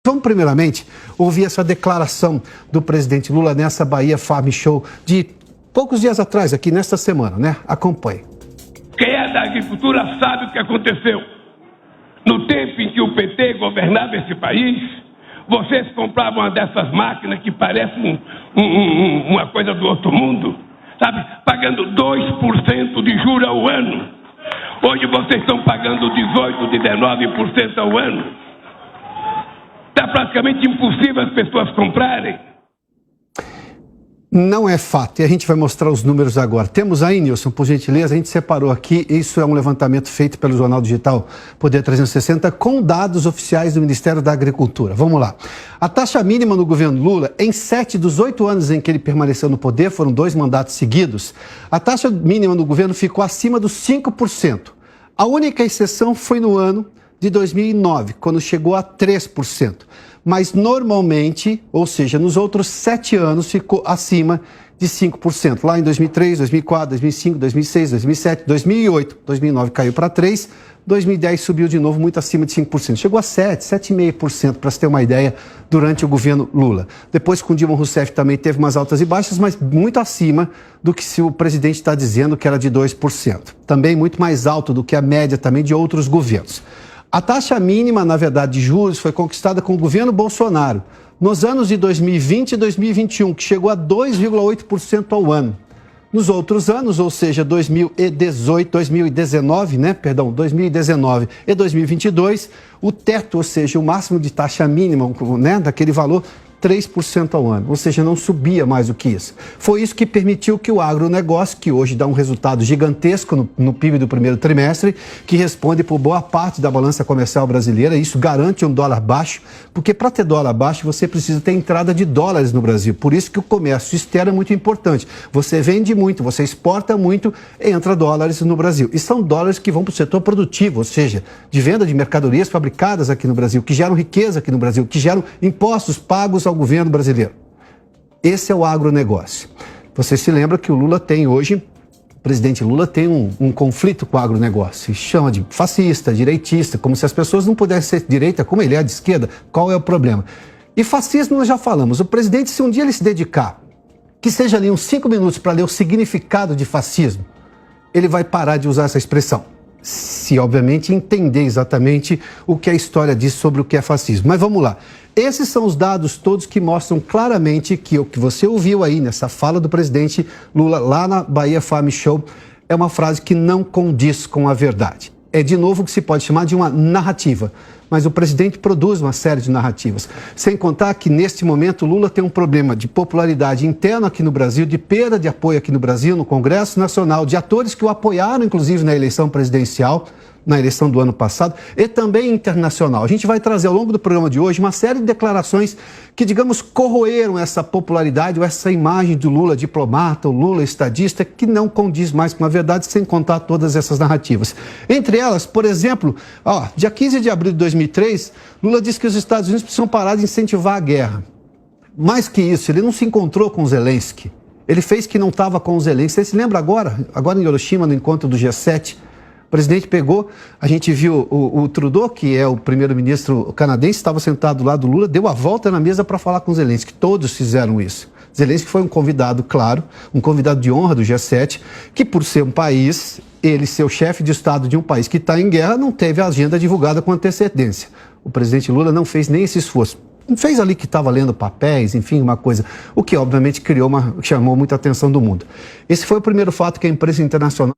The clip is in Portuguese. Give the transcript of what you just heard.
Vamos primeiramente ouvir essa declaração do presidente Lula nessa Bahia Farm Show de poucos dias atrás, aqui nesta semana, né? Acompanhe. Quem é da agricultura sabe o que aconteceu. No tempo em que o PT governava esse país, vocês compravam uma dessas máquinas que parece uma coisa do outro mundo, sabe? Pagando 2% de juros ao ano. Hoje vocês estão pagando 18%, 19% ao ano. Está praticamente impossível as pessoas comprarem. Não é fato, e a gente vai mostrar os números agora. Temos aí, Nilson, por gentileza, a gente separou aqui, isso é um levantamento feito pelo Jornal Digital Poder 360, com dados oficiais do Ministério da Agricultura. Vamos lá. A taxa mínima no governo Lula, em 7 dos 8 anos em que ele permaneceu no poder, foram 2 mandatos seguidos, a taxa mínima no governo ficou acima dos 5%. A única exceção foi no ano de 2009, quando chegou a 3%. Mas normalmente, ou seja, nos outros 7 anos, ficou acima de 5%. Lá em 2003, 2004, 2005, 2006, 2007, 2008, 2009 caiu para 3%, 2010 subiu de novo muito acima de 5%. Chegou a 7,5%, para se ter uma ideia, durante o governo Lula. Depois, com Dilma Rousseff, também teve umas altas e baixas, mas muito acima do que se o presidente está dizendo, que era de 2%. Também muito mais alto do que a média também de outros governos. A taxa mínima, na verdade, de juros foi conquistada com o governo Bolsonaro nos anos de 2020 e 2021, que chegou a 2,8% ao ano. Nos outros anos, ou seja, 2019 e 2022, o teto, ou seja, o máximo de taxa mínima, né, daquele valor, 3% ao ano, ou seja, não subia mais do que isso. Foi isso que permitiu que o agronegócio, que hoje dá um resultado gigantesco no PIB do primeiro trimestre, que responde por boa parte da balança comercial brasileira, isso garante um dólar baixo, porque para ter dólar baixo você precisa ter entrada de dólares no Brasil. Por isso que o comércio externo é muito importante. Você vende muito, você exporta muito, entra dólares no Brasil. E são dólares que vão para o setor produtivo, ou seja, de venda de mercadorias fabricadas aqui no Brasil, que geram riqueza aqui no Brasil, que geram impostos pagos ao governo brasileiro. Esse é o agronegócio. Você se lembra que o Lula tem hoje, o presidente Lula tem um conflito com o agronegócio. Chama de fascista, direitista, como se as pessoas não pudessem ser de direita, como ele é de esquerda. Qual é o problema? E fascismo nós já falamos. O presidente, se um dia ele se dedicar, que seja ali uns 5 minutos para ler o significado de fascismo, ele vai parar de usar essa expressão. Se, obviamente, entender exatamente o que a história diz sobre o que é fascismo. Mas vamos lá. Esses são os dados todos que mostram claramente que o que você ouviu aí nessa fala do presidente Lula lá na Bahia Farm Show é uma frase que não condiz com a verdade. É, de novo, o que se pode chamar de uma narrativa. Mas o presidente produz uma série de narrativas. Sem contar que, neste momento, Lula tem um problema de popularidade interna aqui no Brasil, de perda de apoio aqui no Brasil, no Congresso Nacional, de atores que o apoiaram, inclusive, na eleição presidencial, na eleição do ano passado, e também internacional. A gente vai trazer ao longo do programa de hoje uma série de declarações que, digamos, corroeram essa popularidade ou essa imagem do Lula diplomata, o Lula estadista, que não condiz mais com a verdade, sem contar todas essas narrativas. Entre elas, por exemplo, dia 15 de abril de 2003, Lula disse que os Estados Unidos precisam parar de incentivar a guerra. Mais que isso, ele não se encontrou com o Zelensky. Ele fez que não estava com o Zelensky. Você se lembra agora em Hiroshima, no encontro do G7? O presidente pegou, a gente viu o Trudeau, que é o primeiro-ministro canadense, estava sentado lá do Lula, deu a volta na mesa para falar com o Zelensky. Todos fizeram isso. Zelensky foi um convidado, claro, um convidado de honra do G7, que por ser um país, ele ser o chefe de Estado de um país que está em guerra, não teve a agenda divulgada com antecedência. O presidente Lula não fez nem esse esforço. Fez ali que estava lendo papéis, enfim, uma coisa, o que obviamente chamou muita atenção do mundo. Esse foi o primeiro fato que a imprensa internacional...